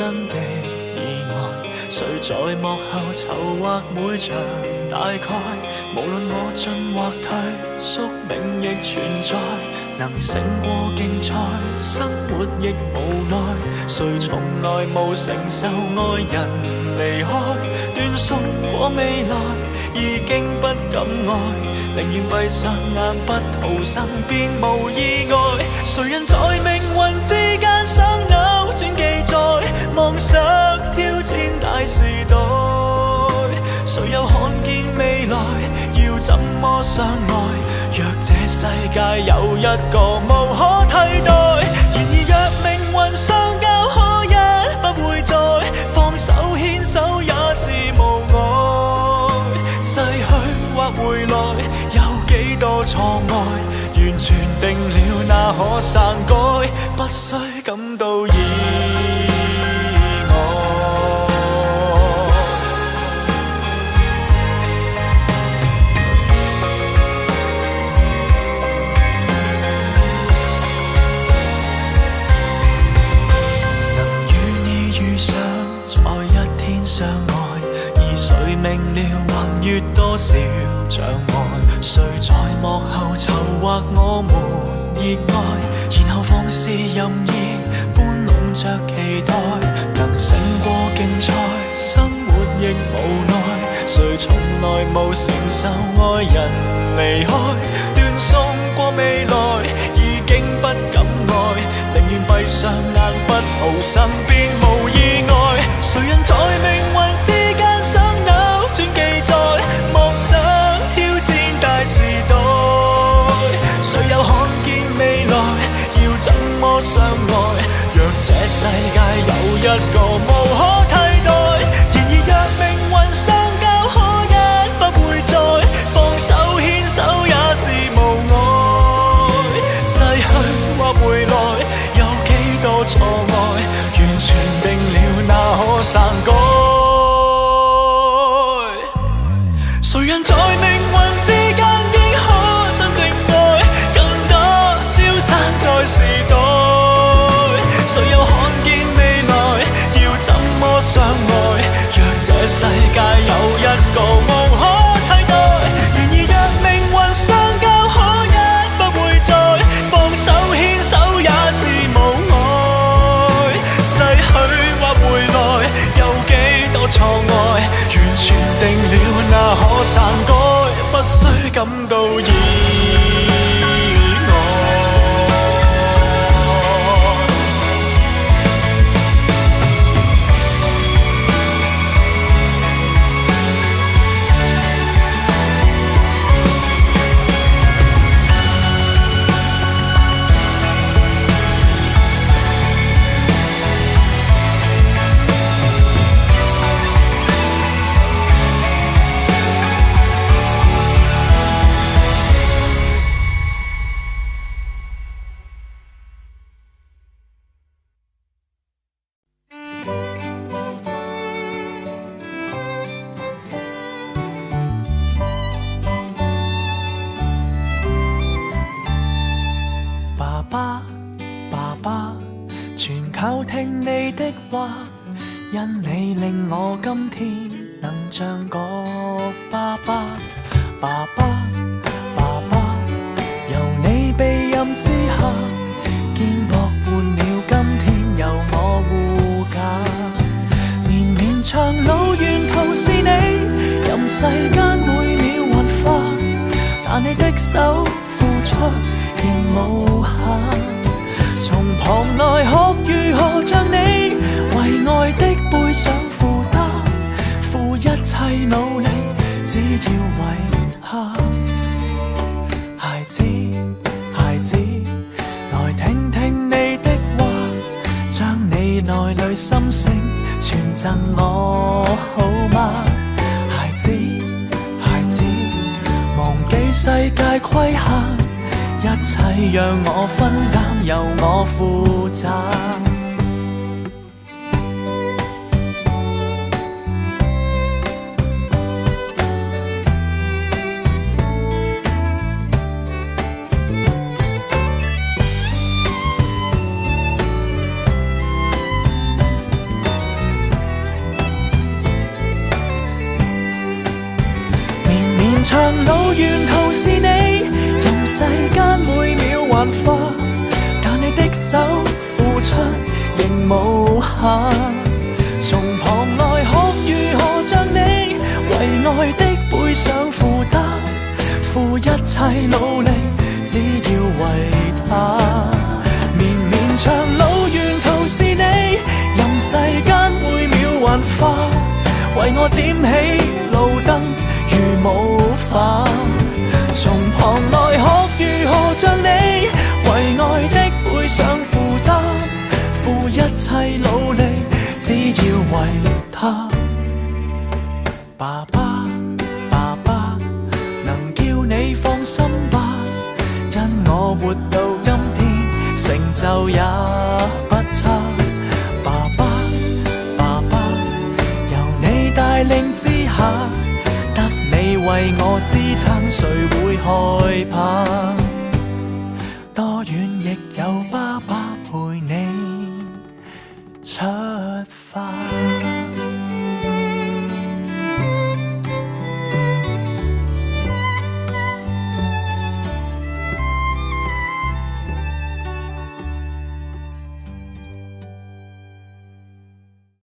生的意外，誰在幕後籌劃每場大概？無論我進或退，宿命亦存在。能勝過競賽，生活亦無奈。誰從來無承受愛人離開？斷送過未來，已經不敢愛，寧願閉上眼不逃生，便無意外。誰人在命運之間想扭轉記載？妄想挑戰大時代，誰又看見未來？要怎麼相愛？若這世界有一個無可替代，然而若命運相交，可一不會再放手牽手，也是無礙。逝去或回來，有幾多錯愛？完全定了，那可篡改？不需感到意明了橫越多少障礙，誰在幕後籌劃我們熱愛，然後放肆任意搬弄着期待，能勝過競賽，生活亦無奈。誰從來無承受愛人離開？斷送過未來，已經不敢愛，寧願閉上眼不逃生，便無意外。誰人在命運之間想扭轉記載？妄想挑戰大時代，誰又看見未來？要怎麼相愛？若這世界有一個無可替代，然而若命運相交，可一不會再放手牽手，也是無礙。逝去或回來，有幾多錯愛？完全定了，那可篡改？誰人在命運之間竟可真正愛？更多消散在時代，誰又看見未來？要怎麼相愛？若這世界有一個無可替代，然而若命運相交，可一不會再放手牽手，也是無礙。逝去或回來，有幾多錯愛？完全定了，那可篡改？不需感到意外。靠聽你的話，因你令我今天能像個爸爸。爸爸，爸爸，由你庇蔭之下，肩膊換了今天由我護駕。年年長路沿途是你，任世間每秒幻化，但你的手付出仍無限。從旁來學如何像你為愛的背上負擔，付一切努力，只要為他。孩子，孩子，來聽聽你的話，將你內裏心聲傳贈我好嗎？孩子，孩子，忘記世界規限，一切讓我分擔，由我負責。萬花，但你的手付出仍無限。從旁來學如何像你，為愛的背上負擔，付一切努力，只要為他。綿綿長路沿途是你，任世間每秒幻化，為我點起路燈如無法。從旁來學如何像你，為愛的背上負擔，付一切努力，只要為他。爸爸，爸爸，能叫你放心吧，因我活到今天，成就也不差。爸爸，爸爸，由你帶領之下，得你為我支撐，誰會害怕？多遠亦有爸爸陪你出發。